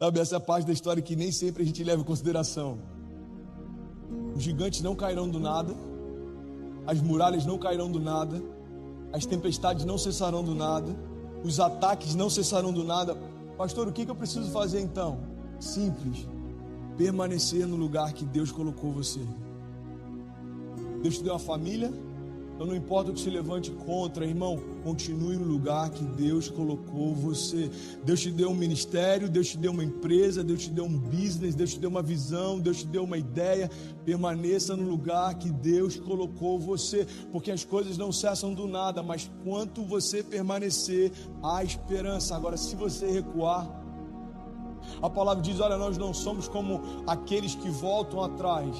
Sabe, essa é a parte da história que nem sempre a gente leva em consideração. Os gigantes não cairão do nada, as muralhas não cairão do nada, as tempestades não cessarão do nada, os ataques não cessarão do nada. Pastor, o que eu preciso fazer então? Simples, permanecer no lugar que Deus colocou você. Deus te deu uma família, então não importa o que se levante contra, irmão, continue no lugar que Deus colocou você. Deus te deu um ministério, Deus te deu uma empresa, Deus te deu um business, Deus te deu uma visão, Deus te deu uma ideia. Permaneça no lugar que Deus colocou você, porque as coisas não cessam do nada, mas quanto você permanecer, há esperança. Agora, se você recuar, a palavra diz, olha, nós não somos como aqueles que voltam atrás.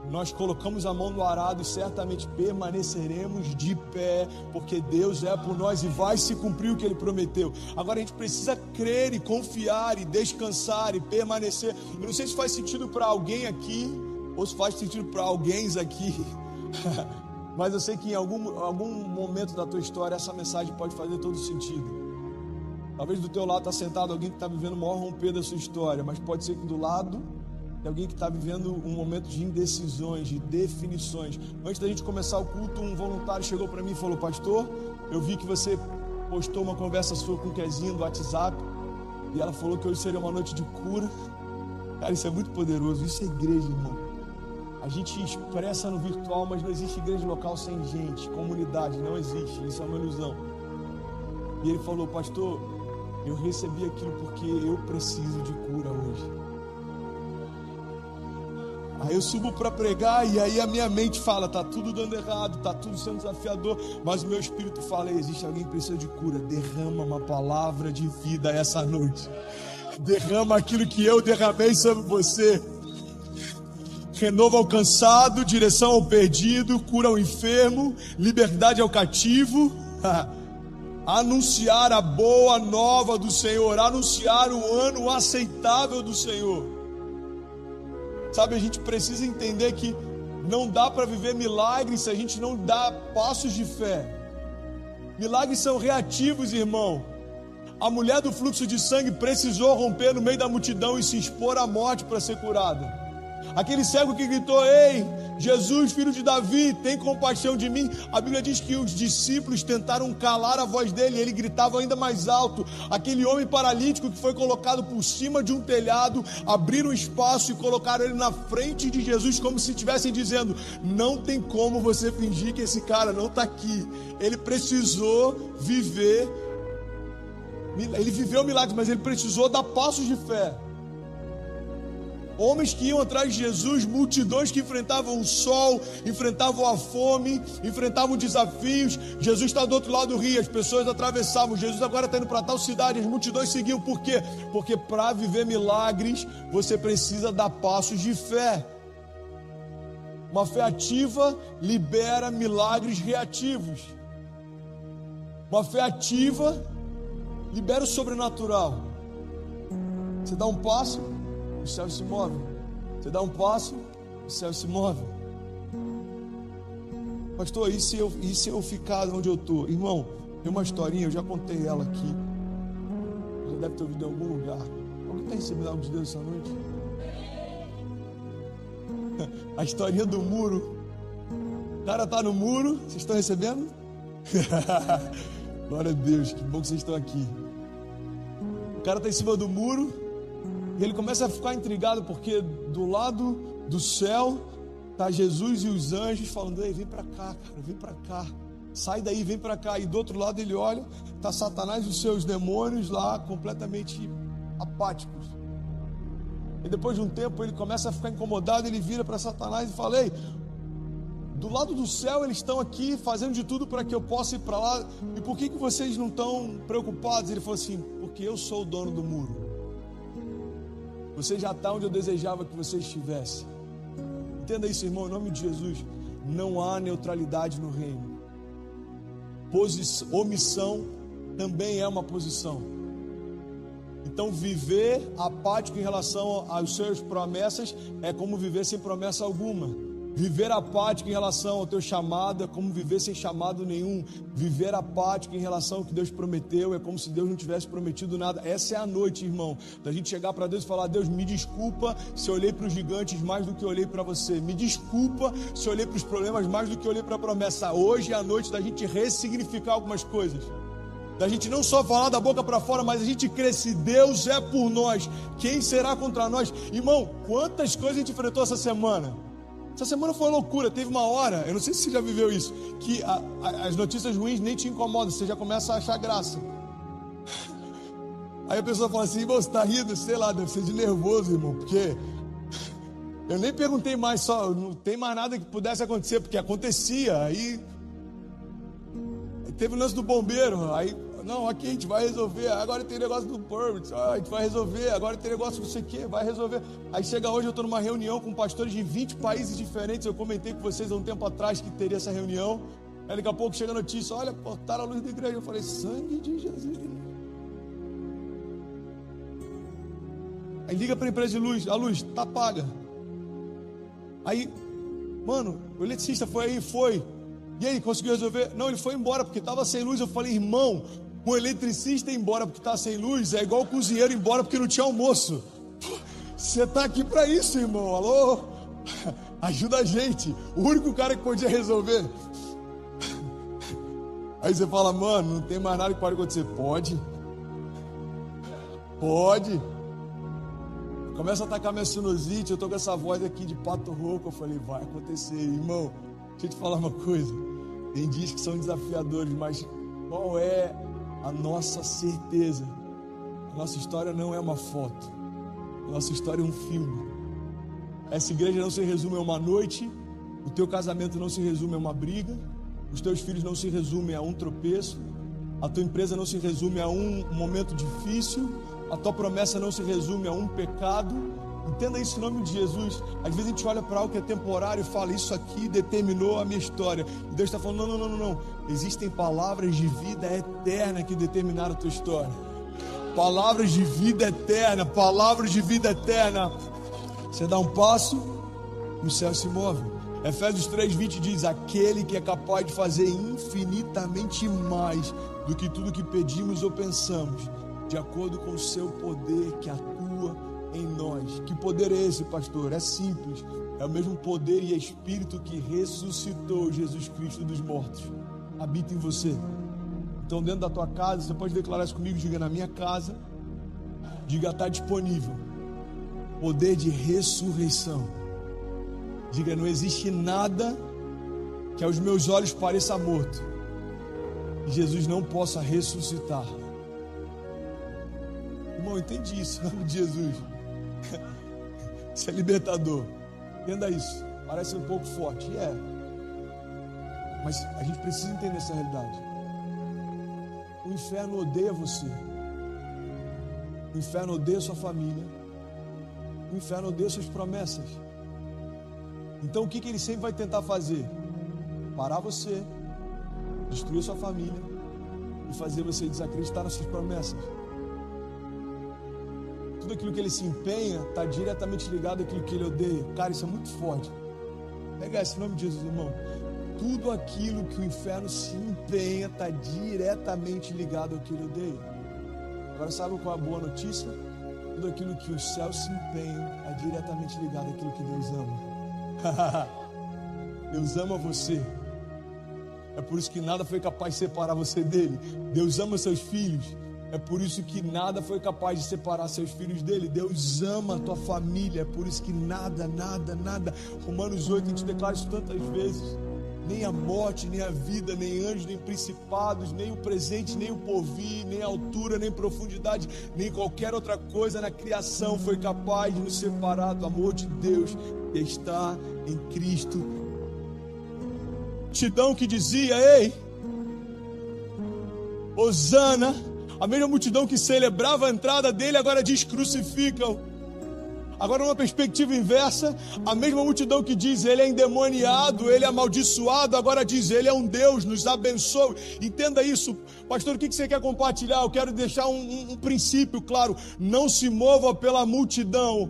Nós colocamos a mão no arado e certamente permaneceremos de pé, porque Deus é por nós e vai se cumprir o que Ele prometeu. Agora a gente precisa crer e confiar e descansar e permanecer. Eu não sei se faz sentido para alguém aqui, ou se faz sentido para alguém aqui, mas eu sei que em algum momento da tua história essa mensagem pode fazer todo sentido. Talvez do teu lado está sentado alguém que está vivendo o maior romper da sua história, mas pode ser que do lado tem alguém que está vivendo um momento de indecisões, de definições. Antes da gente começar o culto, um voluntário chegou para mim e falou, pastor, eu vi que você postou uma conversa sua com o Kezinho do WhatsApp, e ela falou que hoje seria uma noite de cura. Cara, isso é muito poderoso, isso é igreja, irmão. A gente expressa no virtual, mas não existe igreja local sem gente, comunidade, não existe, isso é uma ilusão. E ele falou, pastor, eu recebi aquilo porque eu preciso de cura hoje. Aí eu subo para pregar e aí a minha mente fala, tá tudo dando errado, tá tudo sendo desafiador, mas o meu espírito fala, existe alguém que precisa de cura, derrama uma palavra de vida essa noite, derrama aquilo que eu derramei sobre você, renovo ao cansado, direção ao perdido, cura ao enfermo, liberdade ao cativo, anunciar a boa nova do Senhor, anunciar o ano aceitável do Senhor. Sabe, a gente precisa entender que não dá para viver milagres se a gente não dá passos de fé. Milagres são reativos, irmão. A mulher do fluxo de sangue precisou romper no meio da multidão e se expor à morte para ser curada. Aquele cego que gritou, ei, Jesus, filho de Davi, tem compaixão de mim. A Bíblia diz que os discípulos tentaram calar a voz dele, ele gritava ainda mais alto. Aquele homem paralítico que foi colocado por cima de um telhado, abriram espaço e colocaram ele na frente de Jesus, como se estivessem dizendo, não tem como você fingir que esse cara não está aqui. Ele precisou viver, ele viveu milagres, mas ele precisou dar passos de fé. Homens que iam atrás de Jesus, multidões que enfrentavam o sol, enfrentavam a fome, enfrentavam desafios. Jesus está do outro lado do rio, as pessoas atravessavam. Jesus agora está indo para tal cidade, as multidões seguiam. Por quê? Porque para viver milagres, você precisa dar passos de fé. Uma fé ativa libera milagres reativos. Uma fé ativa libera o sobrenatural. Você dá um passo, o céu se move. Você dá um passo, o céu se move. Pastor, e se eu ficar onde eu estou? Irmão, tem uma historinha, eu já contei ela aqui. Você deve ter ouvido em algum lugar. Alguém está recebendo algo de Deus essa noite? A historinha do muro. O cara está no muro, vocês estão recebendo? Glória a Deus, que bom que vocês estão aqui. O cara está em cima do muro. E ele começa a ficar intrigado porque do lado do céu está Jesus e os anjos falando, ei, vem para cá, cara, vem para cá, sai daí, vem para cá. E do outro lado ele olha, está Satanás e os seus demônios lá completamente apáticos. E depois de um tempo ele começa a ficar incomodado, ele vira para Satanás e fala, ei, do lado do céu eles estão aqui fazendo de tudo para que eu possa ir para lá, e por que vocês não estão preocupados? Ele falou assim, porque eu sou o dono do muro. Você já está onde eu desejava que você estivesse. Entenda isso, irmão, em nome de Jesus. Não há neutralidade no reino. Omissão também é uma posição. Então viver apático em relação às suas promessas é como viver sem promessa alguma. Viver apático em relação ao teu chamado é como viver sem chamado nenhum. Viver apático em relação ao que Deus prometeu é como se Deus não tivesse prometido nada. Essa é a noite, irmão, da gente chegar para Deus e falar: Deus, me desculpa se eu olhei para os gigantes mais do que eu olhei para você. Me desculpa se eu olhei para os problemas mais do que eu olhei para a promessa. Hoje é a noite da gente ressignificar algumas coisas. Da gente não só falar da boca para fora, mas a gente crer: se Deus é por nós, quem será contra nós? Irmão, quantas coisas a gente enfrentou essa semana? Essa semana foi uma loucura. Teve uma hora, eu não sei se você já viveu isso, que as notícias ruins nem te incomodam, você já começa a achar graça. Aí a pessoa fala assim: você tá rindo? Sei lá, deve ser de nervoso, irmão, porque eu nem perguntei mais, só não tem mais nada que pudesse acontecer, porque acontecia. Aí teve o lance do bombeiro, aí não, aqui a gente vai resolver, agora tem negócio do permit, a gente vai resolver, agora tem negócio não sei o que, vai resolver. Aí chega hoje, eu estou numa reunião com pastores de 20 países diferentes, eu comentei com vocês há um tempo atrás que teria essa reunião, aí daqui a pouco chega a notícia: olha, cortaram a luz da igreja. Eu falei: sangue de Jesus. Aí liga para a empresa de luz: a luz está paga. Aí, mano, o eletricista foi aí, foi. E aí, conseguiu resolver? Não, ele foi embora porque estava sem luz. Eu falei: irmão, o eletricista ir embora porque está sem luz é igual o cozinheiro ir embora porque não tinha almoço. Você está aqui para isso, irmão. Alô? Ajuda a gente. O único cara que podia resolver. Aí você fala: mano, não tem mais nada que pode acontecer. Pode. Começa a atacar minha sinusite, eu tô com essa voz aqui de pato rouco. Eu falei: vai acontecer, irmão. Deixa eu te falar uma coisa. Tem dias que são desafiadores, mas qual é a nossa certeza? A nossa história não é uma foto. A nossa história é um filme. Essa igreja não se resume a uma noite. O teu casamento não se resume a uma briga. Os teus filhos não se resumem a um tropeço. A tua empresa não se resume a um momento difícil. A tua promessa não se resume a um pecado. Entenda isso em nome de Jesus. Às vezes a gente olha para algo que é temporário e fala: isso aqui determinou a minha história. E Deus está falando: não. Existem palavras de vida eterna que determinaram a tua história. Palavras de vida eterna. Palavras de vida eterna. Você dá um passo e o céu se move. Efésios 3:20 diz: aquele que é capaz de fazer infinitamente mais do que tudo que pedimos ou pensamos, de acordo com o seu poder que atua em nós. Que poder é esse, pastor? É simples. É o mesmo poder e espírito que ressuscitou Jesus Cristo dos mortos. Habita em você. Então, dentro da tua casa, você pode declarar isso comigo. Diga: na minha casa. Diga: está disponível poder de ressurreição. Diga: não existe nada que aos meus olhos pareça morto que Jesus não possa ressuscitar. Irmão, entende isso em nome de Jesus. Isso é libertador. Entenda isso. Parece um pouco forte, mas a gente precisa entender essa realidade. O inferno odeia você. O inferno odeia sua família. O inferno odeia suas promessas. Então o que ele sempre vai tentar fazer? Parar você, destruir sua família e fazer você desacreditar nas suas promessas. Tudo aquilo que ele se empenha está diretamente ligado àquilo que ele odeia. Cara, isso é muito forte. Pega esse nome de Jesus, irmão. Tudo aquilo que o inferno se empenha está diretamente ligado ao que ele odeia. Agora, sabe qual é a boa notícia? Tudo aquilo que os céus se empenham é diretamente ligado àquilo que Deus ama. Deus ama você. É por isso que nada foi capaz de separar você dele. Deus ama seus filhos. É por isso que nada foi capaz de separar seus filhos dele. Deus ama a tua família. É por isso que nada. Romanos 8, a gente declara isso tantas vezes. Nem a morte, nem a vida, nem anjos, nem principados, nem o presente, nem o porvir, nem a altura, nem profundidade, nem qualquer outra coisa na criação foi capaz de nos separar do amor de Deus que está em Cristo. Multidão que dizia: ei, Hosana. A mesma multidão que celebrava a entrada dele agora diz: crucificam. Agora, numa perspectiva inversa, a mesma multidão que diz: ele é endemoniado, ele é amaldiçoado, agora diz: ele é um Deus, nos abençoe. Entenda isso. Pastor, o que você quer compartilhar? Eu quero deixar um princípio claro. Não se mova pela multidão,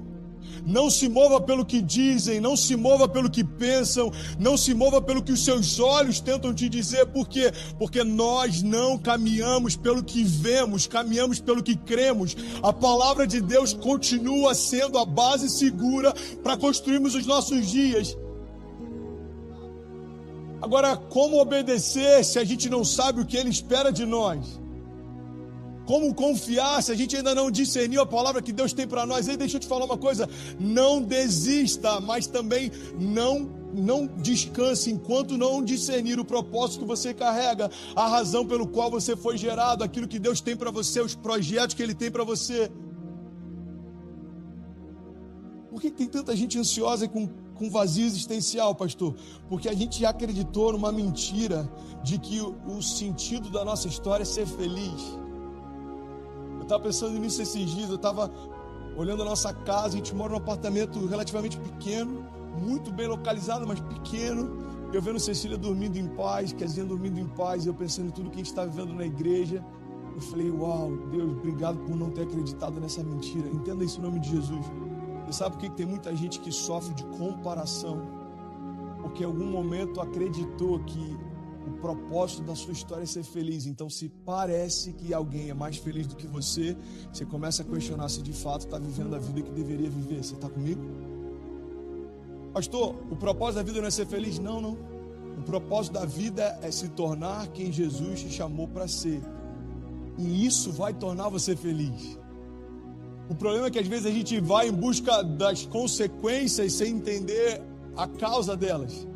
Não se mova pelo que dizem, não se mova pelo que pensam, não se mova pelo que os seus olhos tentam te dizer. Por quê? Porque nós não caminhamos pelo que vemos, caminhamos pelo que cremos. A palavra de Deus continua sendo a base segura para construirmos os nossos dias. Agora, como obedecer se a gente não sabe o que Ele espera de nós? Como confiar se a gente ainda não discerniu a palavra que Deus tem para nós? Ei, deixa eu te falar uma coisa, não desista, mas também não descanse enquanto não discernir o propósito que você carrega, a razão pelo qual você foi gerado, aquilo que Deus tem para você, os projetos que Ele tem para você. Por que tem tanta gente ansiosa e com vazio existencial, pastor? Porque a gente já acreditou numa mentira de que o sentido da nossa história é ser feliz. Eu estava pensando nisso esses dias, eu estava olhando a nossa casa, a gente mora num apartamento relativamente pequeno, muito bem localizado, mas pequeno. Eu vendo Cecília dormindo em paz, Kezinha dormindo em paz, eu pensando em tudo que a gente está vivendo na igreja. Eu falei, uau, Deus, obrigado por não ter acreditado nessa mentira. Entenda isso em nome de Jesus. Você sabe por que tem muita gente que sofre de comparação? Porque em algum momento acreditou que o propósito da sua história é ser feliz. Então, se parece que alguém é mais feliz do que você começa a questionar se de fato está vivendo a vida que deveria viver. Você está comigo? Pastor, o propósito da vida não é ser feliz? Não. O propósito da vida é se tornar quem Jesus te chamou para ser. E isso vai tornar você feliz. O problema é que às vezes a gente vai em busca das consequências sem entender a causa delas.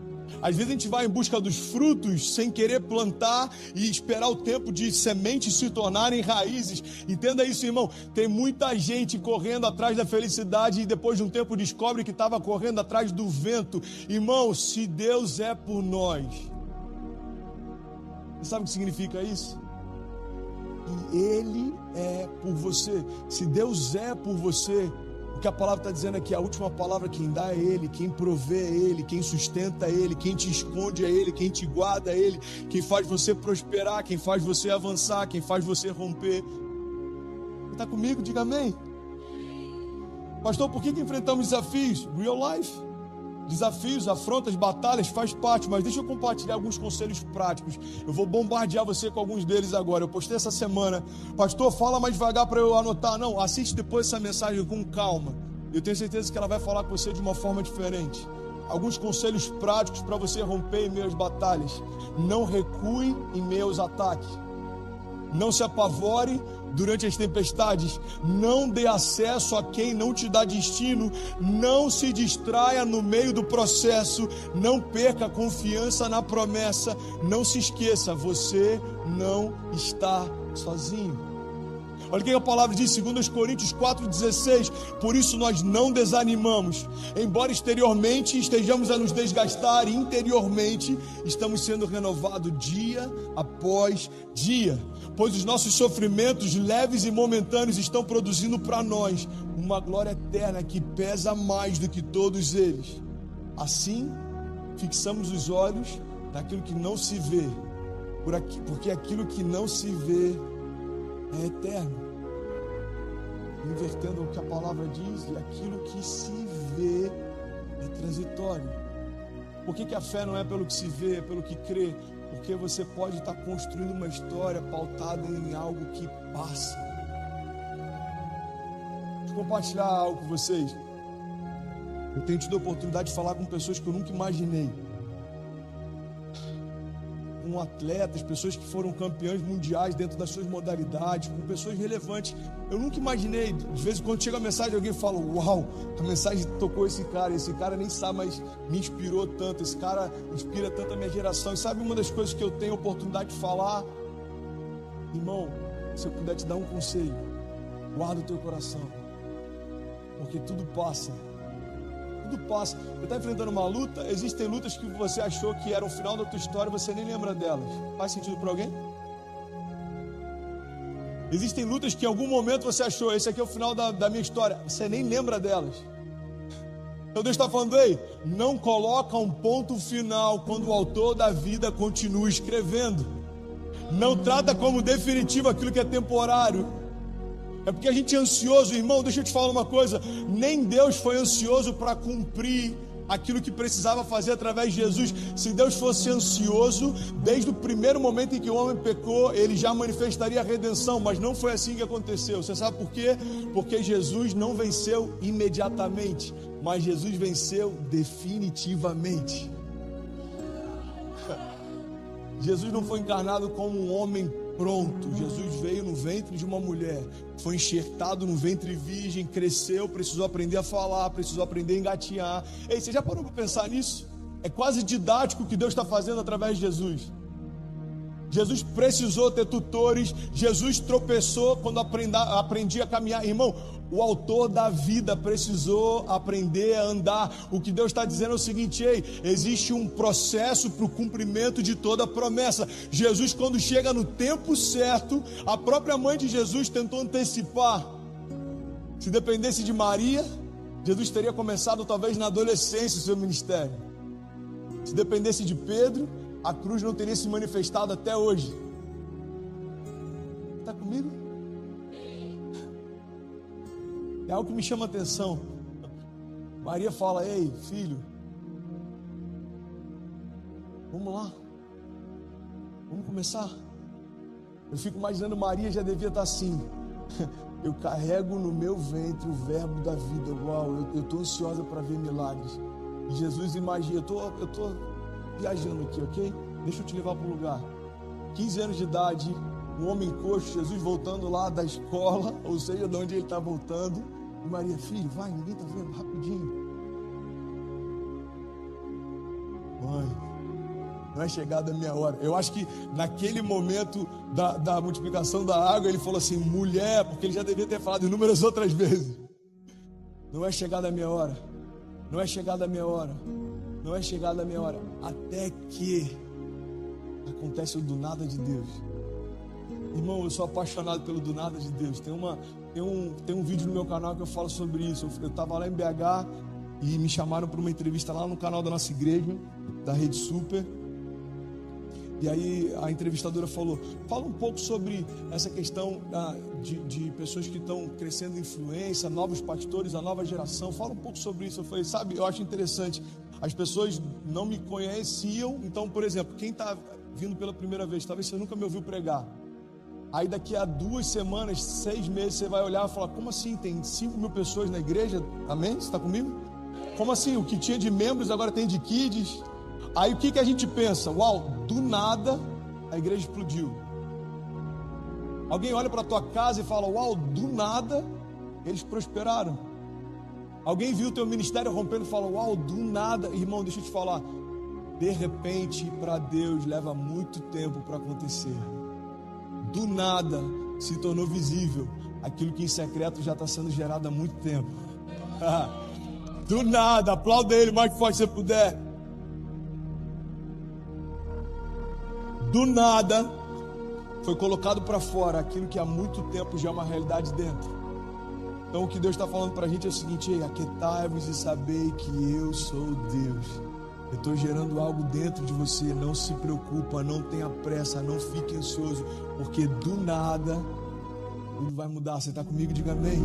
Às vezes a gente vai em busca dos frutos sem querer plantar e esperar o tempo de sementes se tornarem raízes. Entenda isso, irmão. Tem muita gente correndo atrás da felicidade e depois de um tempo descobre que estava correndo atrás do vento. Irmão, se Deus é por nós, você sabe o que significa isso? E Ele é por você. Se Deus é por você, o que a palavra está dizendo é que a última palavra quem dá é Ele, quem provê é Ele, quem sustenta é Ele, quem te esconde é Ele, quem te guarda é Ele, quem faz você prosperar, quem faz você avançar, quem faz você romper. Você está comigo? Diga amém. Pastor, por que enfrentamos desafios? Real life. Desafios, afrontas, batalhas, faz parte, mas deixa eu compartilhar alguns conselhos práticos. Eu vou bombardear você com alguns deles agora. Eu postei essa semana. Pastor, fala mais devagar para eu anotar. Não, assiste depois essa mensagem com calma. Eu tenho certeza que ela vai falar com você de uma forma diferente. Alguns conselhos práticos para você romper em meio às batalhas. Não recue em meio aos ataques. Não se apavore durante as tempestades. Não dê acesso a quem não te dá destino. Não se distraia no meio do processo. Não perca a confiança na promessa. Não se esqueça, você não está sozinho. Olha o que a palavra diz, 2 Coríntios 4,16. Por isso nós não desanimamos. Embora exteriormente estejamos a nos desgastar, interiormente estamos sendo renovados dia após dia. Pois os nossos sofrimentos leves e momentâneos estão produzindo para nós uma glória eterna que pesa mais do que todos eles. Assim, fixamos os olhos naquilo que não se vê, porque aquilo que não se vê é eterno. Invertendo o que a palavra diz, e aquilo que se vê é transitório. Por que a fé não é pelo que se vê, é pelo que crê? Porque você pode estar construindo uma história pautada em algo que passa. Deixa eu compartilhar algo com vocês. Eu tenho tido a oportunidade de falar com pessoas que eu nunca imaginei. Com atletas, pessoas que foram campeões mundiais dentro das suas modalidades, com pessoas relevantes. Eu nunca imaginei, de vez em quando chega a mensagem, alguém fala, uau, a mensagem tocou esse cara nem sabe, mas me inspirou tanto, esse cara inspira tanto a minha geração. E sabe uma das coisas que eu tenho a oportunidade de falar? Irmão, se eu puder te dar um conselho, guarda o teu coração, porque tudo passa. Tudo passa. Você está enfrentando uma luta. Existem lutas que você achou que eram o final da tua história, você nem lembra delas. Faz sentido para alguém? Existem lutas que em algum momento você achou, esse aqui é o final da minha história, você nem lembra delas. Então Deus está falando, ei, não coloca um ponto final quando o autor da vida continua escrevendo. Não trata como definitivo aquilo que é temporário. É porque a gente é ansioso, irmão. Deixa eu te falar uma coisa: nem Deus foi ansioso para cumprir aquilo que precisava fazer através de Jesus. Se Deus fosse ansioso, desde o primeiro momento em que o homem pecou, ele já manifestaria a redenção, mas não foi assim que aconteceu. Você sabe por quê? Porque Jesus não venceu imediatamente, mas Jesus venceu definitivamente. Jesus não foi encarnado como um homem pronto. Jesus veio no ventre de uma mulher, foi enxertado no ventre virgem, cresceu, precisou aprender a falar, precisou aprender a engatear. Ei, você já parou para pensar nisso? É quase didático o que Deus está fazendo através de Jesus. Jesus precisou ter tutores. Jesus tropeçou quando aprendia a caminhar. Irmão, o autor da vida precisou aprender a andar. O que Deus está dizendo é o seguinte: ei, existe um processo para o cumprimento de toda a promessa. Jesus, quando chega no tempo certo, a própria mãe de Jesus tentou antecipar. Se dependesse de Maria, Jesus teria começado talvez na adolescência o seu ministério. Se dependesse de Pedro, a cruz não teria se manifestado até hoje. Está comigo? É algo que me chama a atenção. Maria fala: ei, filho, vamos lá, vamos começar. Eu fico imaginando, Maria já devia estar assim: eu carrego no meu ventre o verbo da vida. Uau, eu estou ansiosa para ver milagres. E Jesus imagina, eu tô viajando aqui, ok? Deixa eu te levar para um lugar. 15 anos de idade, um homem coxo, Jesus voltando lá da escola, ou seja, de onde ele está voltando. E Maria: filho, vai, ninguém está vendo, rapidinho. Mãe, não é chegada a minha hora. Eu acho que naquele momento da multiplicação da água, ele falou assim: mulher, porque ele já devia ter falado inúmeras outras vezes: não é chegada a minha hora, não é chegada a minha hora, não é chegada a minha hora, até que acontece o do nada de Deus. Irmão, eu sou apaixonado pelo do nada de Deus. Tem um vídeo no meu canal que eu falo sobre isso. Eu estava lá em BH e me chamaram para uma entrevista lá no canal da nossa igreja, da Rede Super. E aí a entrevistadora falou: fala um pouco sobre essa questão de pessoas que estão crescendo em influência, novos pastores, a nova geração. Fala um pouco sobre isso. Eu falei: sabe, eu acho interessante. As pessoas não me conheciam. Então, por exemplo, quem está vindo pela primeira vez, talvez você nunca me ouviu pregar. Aí daqui a 2 semanas, 6 meses, você vai olhar e falar: como assim? Tem 5.000 pessoas na igreja? Amém? Você está comigo? Como assim? O que tinha de membros agora tem de kids. Aí o que a gente pensa? Uau, do nada a igreja explodiu. Alguém olha para a tua casa e fala: uau, do nada eles prosperaram. Alguém viu o teu ministério rompendo e fala: uau, do nada. Irmão, deixa eu te falar, de repente para Deus leva muito tempo para acontecer. Do nada se tornou visível aquilo que em secreto já está sendo gerado há muito tempo. Do nada, aplauda ele mais que forte você puder. Do nada foi colocado para fora aquilo que há muito tempo já é uma realidade dentro. Então o que Deus está falando para a gente é o seguinte: ei, aquietai-vos e sabei que eu sou Deus. Eu estou gerando algo dentro de você. Não se preocupa, não tenha pressa, não fique ansioso, porque do nada tudo vai mudar. Você está comigo? Diga amém.